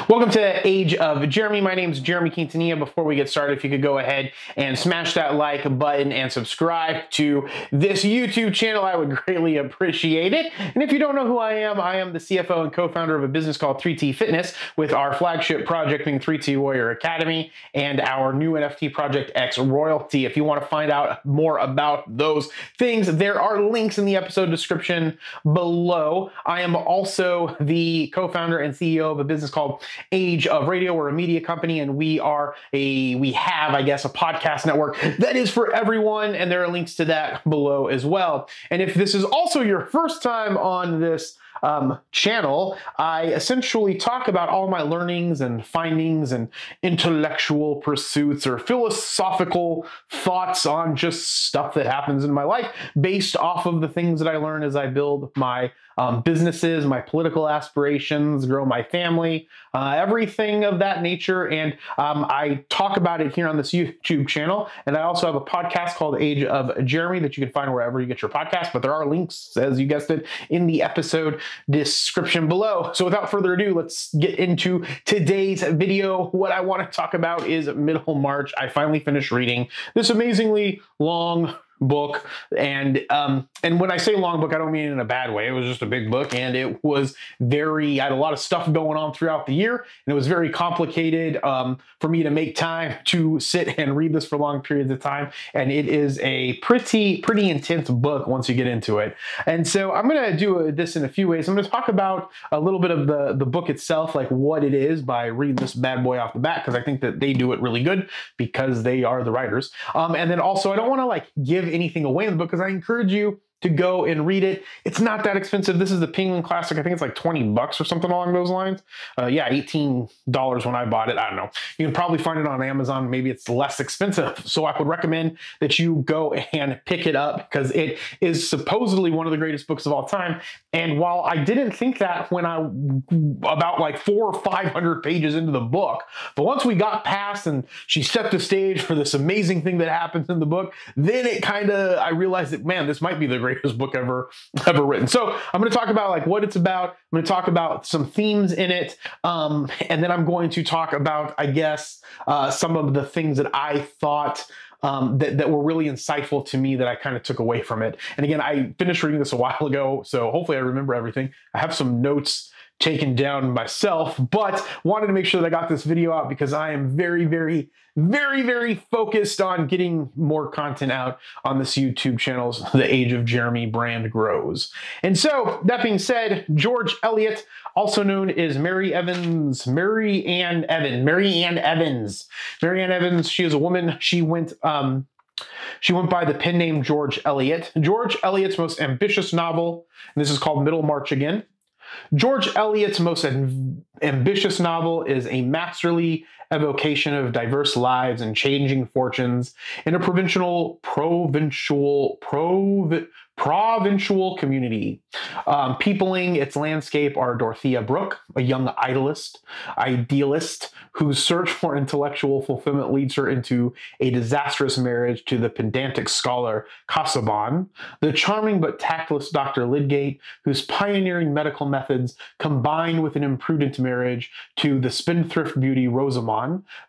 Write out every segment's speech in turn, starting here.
Welcome to Age of Jeremy. My name is Jeremy Quintanilla. Before we get started, if you could go ahead and smash that like button and subscribe to this YouTube channel, I would greatly appreciate it. And if you don't know who I am the CFO and co-founder of a business called 3T Fitness, with our flagship project being 3T Warrior Academy and our new NFT project X Royalty. If you want to find out more about those things, there are links in the episode description below. I am also the co-founder and CEO of a business called Age of Radio. We're a media company, and we have, I guess, a podcast network that is for everyone, and there are links to that below as well. And if this is also your first time on this channel, I essentially talk about all my learnings and findings and intellectual pursuits or philosophical thoughts on just stuff that happens in my life based off of the things that I learn as I build my businesses, my political aspirations, grow my family, everything of that nature. And I talk about it here on this YouTube channel. And I also have a podcast called Age of Jeremy that you can find wherever you get your podcast. But there are links, as you guessed it, in the episode description below. So without further ado, let's get into today's video. What I want to talk about is Middlemarch. I finally finished reading this amazingly long book, and when I say long book, I don't mean it in a bad way. It was just a big book, and it was I had a lot of stuff going on throughout the year, and it was very complicated for me to make time to sit and read this for long periods of time. And it is a pretty intense book once you get into it. And so I'm going to do this in a few ways. I'm going to talk about a little bit of the book itself, like what it is, by reading this bad boy off the bat, because I think that they do it really good because they are the writers. And then also, I don't want to give anything away in the book, because I encourage you to go and read it. It's not that expensive. This is the Penguin Classic. I think it's like 20 bucks or something along those lines. Yeah, $18 when I bought it. I don't know. You can probably find it on Amazon. Maybe it's less expensive. So I would recommend that you go and pick it up, because it is supposedly one of the greatest books of all time. And while I didn't think that when about like 400 or 500 pages into the book, but once we got past and she set the stage for this amazing thing that happens in the book, then I realized that, man, this might be the greatest book ever written. So I'm going to talk about what it's about. I'm going to talk about some themes in it. And then I'm going to talk about, I guess, some of the things that I thought that were really insightful to me that I kind of took away from it. And again, I finished reading this a while ago, so hopefully I remember everything. I have some notes taken down myself, but wanted to make sure that I got this video out because I am very focused on getting more content out on this YouTube channel as the Age of Jeremy brand grows. And so, that being said, George Eliot, also known as Mary Ann Evans. She is a woman. She went by the pen name George Eliot. George Eliot's most ambitious novel, and this is called Middlemarch again. George Eliot's most ambitious novel is a masterly evocation of diverse lives and changing fortunes in a provincial community. Peopling its landscape are Dorothea Brooke, a young idealist whose search for intellectual fulfillment leads her into a disastrous marriage to the pedantic scholar Casaubon, the charming but tactless Dr. Lydgate, whose pioneering medical methods combined with an imprudent marriage to the spendthrift beauty Rosamond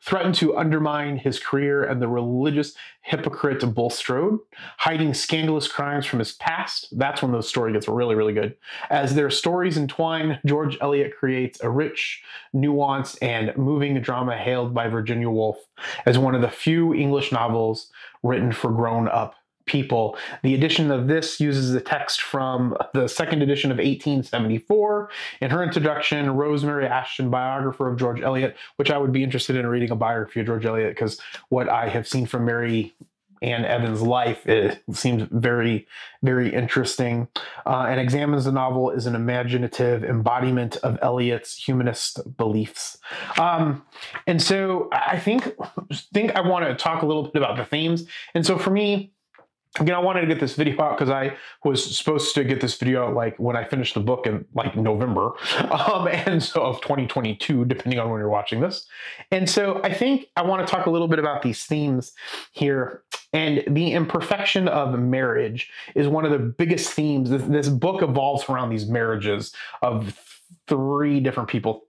threaten to undermine his career, and the religious hypocrite Bulstrode, hiding scandalous crimes from his past. That's when the story gets really good. As their stories entwine, George Eliot creates a rich, nuanced, and moving drama hailed by Virginia Woolf as one of the few English novels written for grown-up people. The edition of this uses the text from the second edition of 1874. In her introduction, Rosemary Ashton, biographer of George Eliot, which I would be interested in reading a biography of George Eliot, because what I have seen from Mary Ann Evans' life, it seems very interesting, and examines the novel as an imaginative embodiment of Eliot's humanist beliefs. And so I think I want to talk a little bit about the themes. And so for me, again, I wanted to get this video out because I was supposed to get this video out when I finished the book in November, and so of 2022, depending on when you're watching this. And so I think I want to talk a little bit about these themes here. And the imperfection of marriage is one of the biggest themes. This book evolves around these marriages of three different people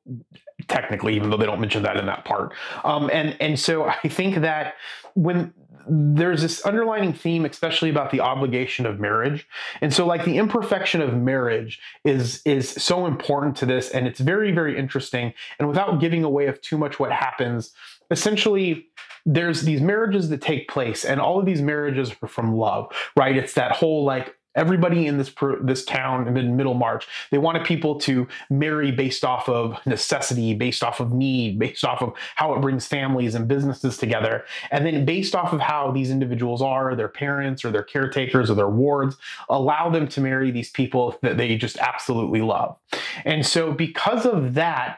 technically, even though they don't mention that in that part. And so I think that when there's this underlining theme, especially about the obligation of marriage. And so like the imperfection of marriage is so important to this. And it's very, very interesting. And without giving away of too much what happens, essentially there's these marriages that take place, and all of these marriages are from love, right? It's that whole like, everybody in this town in Middlemarch, they wanted people to marry based off of necessity, based off of need, based off of how it brings families and businesses together. And then based off of how these individuals are, their parents or their caretakers or their wards, allow them to marry these people that they just absolutely love. And so because of that,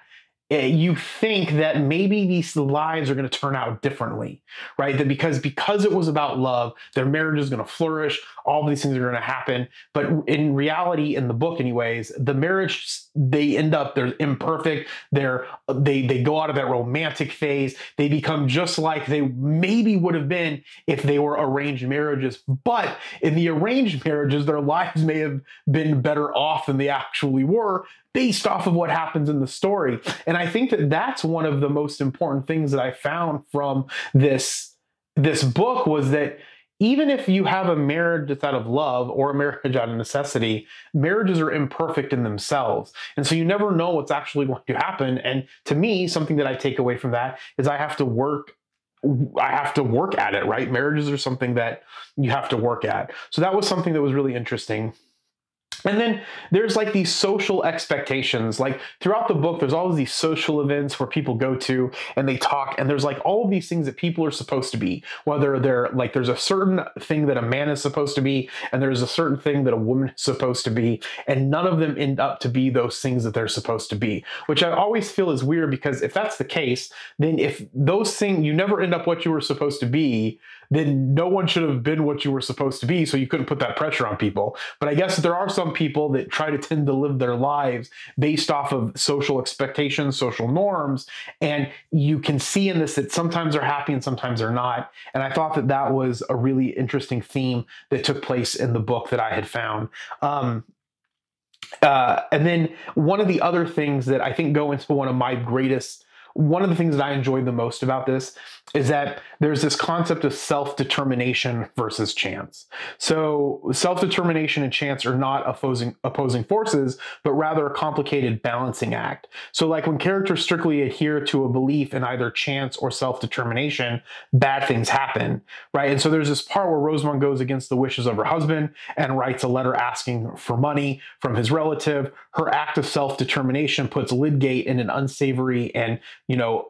you think that maybe these lives are going to turn out differently, right? That because it was about love, their marriage is going to flourish, all these things are going to happen. But in reality, in the book anyways, the marriage, they're imperfect. They go out of that romantic phase. They become just like they maybe would have been if they were arranged marriages. But in the arranged marriages, their lives may have been better off than they actually were, based off of what happens in the story. And I think that that's one of the most important things that I found from this book, was that even if you have a marriage that's out of love or a marriage out of necessity, marriages are imperfect in themselves. And so you never know what's actually going to happen. And to me, something that I take away from that is I have to work at it, right? Marriages are something that you have to work at. So that was something that was really interesting. And then there's like these social expectations. Like throughout the book, there's all of these social events where people go to and they talk, and there's like all of these things that people are supposed to be, whether they're like, there's a certain thing that a man is supposed to be, and there's a certain thing that a woman is supposed to be, and none of them end up to be those things that they're supposed to be, which I always feel is weird, because if that's the case, then if those things, you never end up what you were supposed to be, then no one should have been what you were supposed to be, so you couldn't put that pressure on people. But I guess there are some people that try to tend to live their lives based off of social expectations, social norms, and you can see in this that sometimes they're happy and sometimes they're not. And I thought that that was a really interesting theme that took place in the book that I had found. And then one of the other things that I think go into one of the things that I enjoyed the most about this is that there's this concept of self-determination versus chance. So self-determination and chance are not opposing forces, but rather a complicated balancing act. So like when characters strictly adhere to a belief in either chance or self-determination, bad things happen, right? And so there's this part where Rosamund goes against the wishes of her husband and writes a letter asking for money from his relative. Her act of self-determination puts Lydgate in an unsavory and,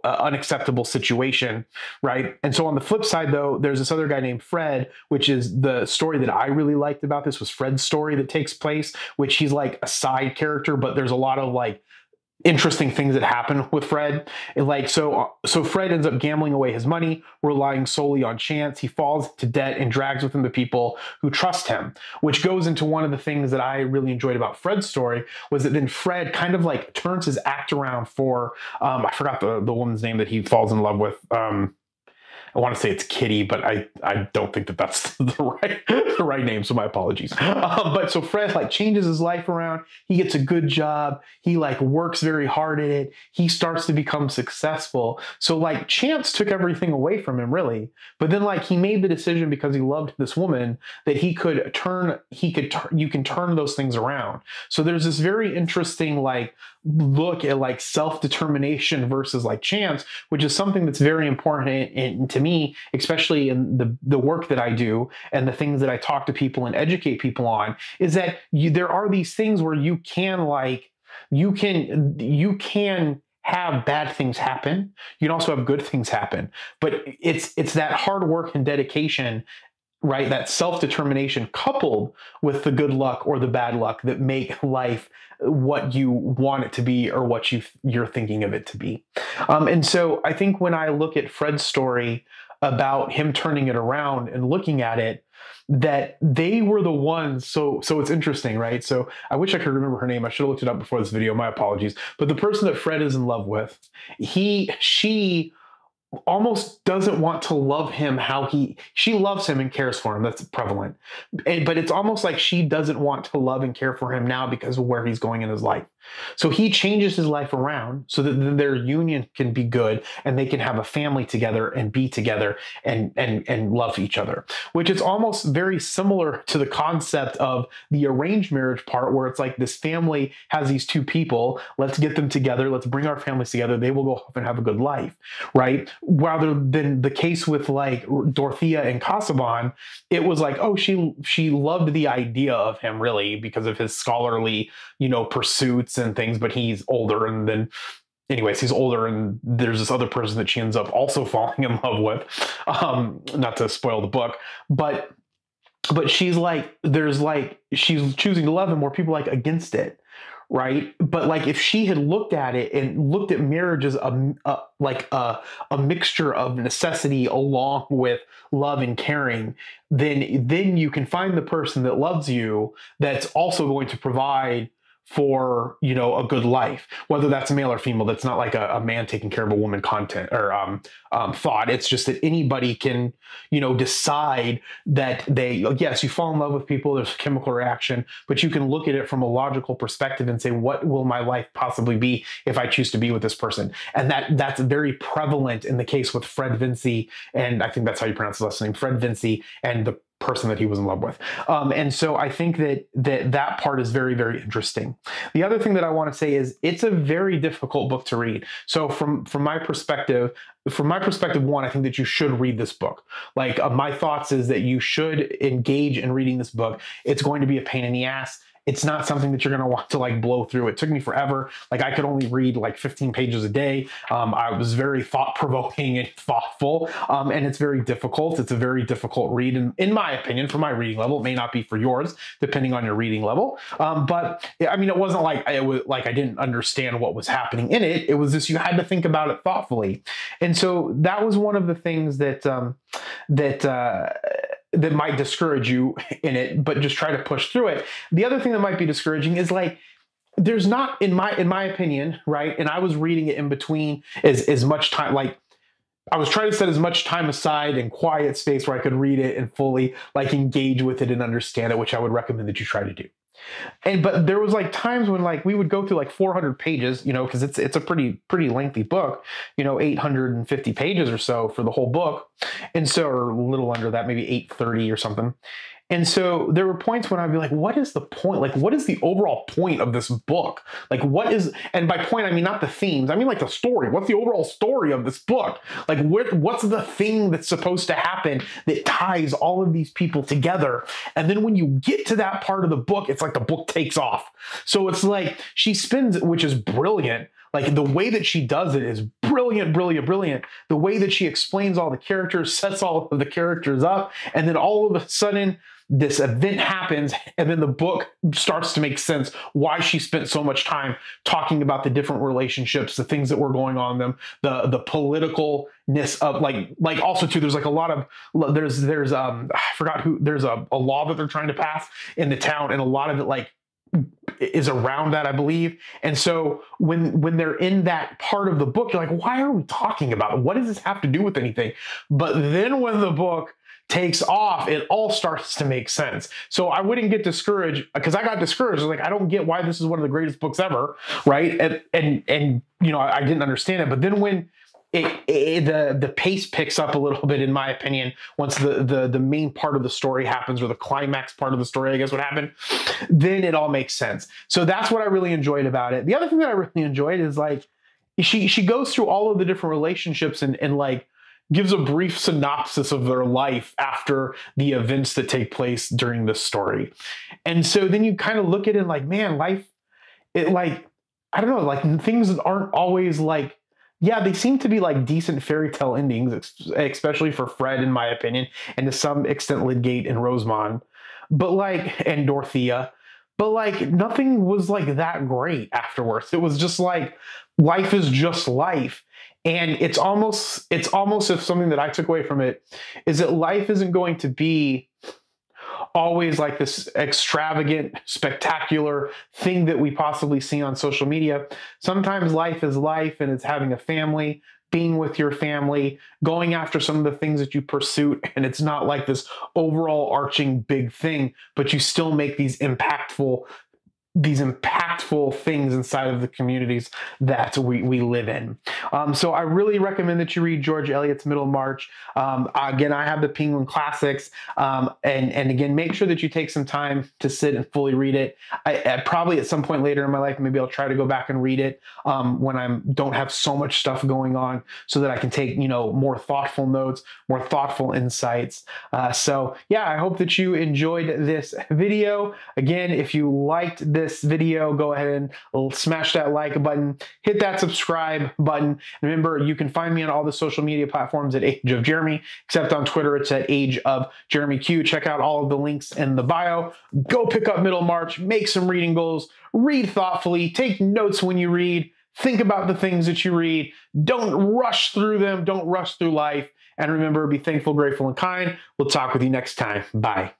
unacceptable situation, right? And so on the flip side, though, there's this other guy named Fred, which is the story that I really liked about this was Fred's story that takes place, which he's like a side character, but there's a lot of like interesting things that happen with Fred. And like, so Fred ends up gambling away his money, relying solely on chance. He falls into debt and drags with him the people who trust him, which goes into one of the things that I really enjoyed about Fred's story, was that then Fred kind of like turns his act around for, I forgot the woman's name that he falls in love with. I want to say it's Kitty, but I don't think that that's the right name, so my apologies. But so Fred like changes his life around. He gets a good job. He like works very hard at it. He starts to become successful. So like chance took everything away from him, really. But then like he made the decision, because he loved this woman, that you can turn those things around. So there's this very interesting like look at like self-determination versus like chance, which is something that's very important to me, especially in the work that I do and the things that I talk to people and educate people on, is that there are these things where you can have bad things happen. You can also have good things happen, but it's that hard work and dedication, right? That self-determination coupled with the good luck or the bad luck that make life what you want it to be or what you're thinking of it to be. And so I think when I look at Fred's story about him turning it around and looking at it, that they were the ones. So it's interesting, right? So I wish I could remember her name. I should have looked it up before this video. My apologies. But the person that Fred is in love with, she almost doesn't want to love him she loves him and cares for him. That's prevalent. But it's almost like she doesn't want to love and care for him now because of where he's going in his life. So he changes his life around so that their union can be good and they can have a family together and be together and love each other, which is almost very similar to the concept of the arranged marriage part, where it's like this family has these two people, let's get them together, let's bring our families together, they will go off and have a good life, right? Rather than the case with like Dorothea and Casaubon, it was like, oh, she loved the idea of him really because of his scholarly, pursuits and things, but he's older, and then anyways, he's older, and there's this other person that she ends up also falling in love with. Not to spoil the book, but she's like, she's choosing to love him where people are like against it, right? But like if she had looked at it and looked at marriage as a mixture of necessity along with love and caring, then you can find the person that loves you that's also going to provide for a good life, whether that's male or female. That's not like a man taking care of a woman content or thought. It's just that anybody can decide that yes, you fall in love with people, there's a chemical reaction, but you can look at it from a logical perspective and say, what will my life possibly be if I choose to be with this person? And that's very prevalent in the case with Fred Vinci, and I think that's how you pronounce his last name, Fred Vinci, and the person that he was in love with. And so I think that part is very, very interesting. The other thing that I want to say is it's a very difficult book to read. So from my perspective, one, I think that you should read this book. Like my thoughts is that you should engage in reading this book. It's going to be a pain in the ass. It's not something that you're going to want to like blow through. It took me forever. Like I could only read like 15 pages a day. I was very thought-provoking and thoughtful, and it's very difficult. It's a very difficult read, in my opinion, for my reading level. It may not be for yours, depending on your reading level. But I mean, it wasn't like I didn't understand what was happening in it. It was just you had to think about it thoughtfully, and so that was one of the things that might discourage you in it, but just try to push through it. The other thing that might be discouraging is like, there's not, in my opinion, right? And I was reading it in between as much time, like I was trying to set as much time aside and quiet space where I could read it and fully like engage with it and understand it, which I would recommend that you try to do. But there was like times when like we would go through like 400 pages, because it's a pretty lengthy book, 850 pages or so for the whole book. And so, or a little under that, maybe 830 or something. And so there were points when I'd be like, what is the point? Like, what is the overall point of this book? Like, what is, and by point, I mean, not the themes. I mean, like the story. What's the overall story of this book? Like, what's the thing that's supposed to happen that ties all of these people together? And then when you get to that part of the book, it's like the book takes off. So it's like she spins, which is brilliant. Like the way that she does it is brilliant, brilliant, brilliant. The way that she explains all the characters, sets all of the characters up, and then all of a sudden, this event happens, and then the book starts to make sense why she spent so much time talking about the different relationships, the things that were going on in them, the politicalness of like also too, there's like a lot of, there's I forgot who, there's a law that they're trying to pass in the town, and a lot of it like is around that, I believe. And so when they're in that part of the book, you're like, why are we talking about it? What does this have to do with anything? But then when the book takes off, it all starts to make sense. So I wouldn't get discouraged, because I got discouraged. Like, I don't get why this is one of the greatest books ever, right? And I didn't understand it. But then when the pace picks up a little bit, in my opinion, once the main part of the story happens, or the climax part of the story, I guess, would happen, then it all makes sense. So that's what I really enjoyed about it. The other thing that I really enjoyed is like she goes through all of the different relationships and like gives a brief synopsis of their life after the events that take place during this story. And so then you kind of look at it like, man, life, it like, I don't know, like things aren't always like, yeah, they seem to be like decent fairy tale endings, especially for Fred, in my opinion, and to some extent Lydgate and Rosamond, but like, and Dorothea, but like nothing was like that great afterwards. It was just like, life is just life. And it's almost if something that I took away from it is that life isn't going to be always like this extravagant, spectacular thing that we possibly see on social media. Sometimes life is life, and it's having a family, being with your family, going after some of the things that you pursue, and it's not like this overall arching big thing, but you still make these impactful these impactful things inside of the communities that we live in. So I really recommend that you read George Eliot's Middlemarch. Again, I have the Penguin Classics, and again, make sure that you take some time to sit and fully read it. I probably at some point later in my life, maybe I'll try to go back and read it when I don't have so much stuff going on, so that I can take, more thoughtful notes, more thoughtful insights. So yeah, I hope that you enjoyed this video. Again, if you liked this video, go ahead and smash that like button, hit that subscribe button. Remember, you can find me on all the social media platforms at Age of Jeremy, except on Twitter, it's at Age of Jeremy Q. Check out all of the links in the bio. Go pick up Middlemarch, make some reading goals, read thoughtfully, take notes when you read, think about the things that you read, don't rush through them, don't rush through life, and remember, be thankful, grateful, and kind. We'll talk with you next time. Bye.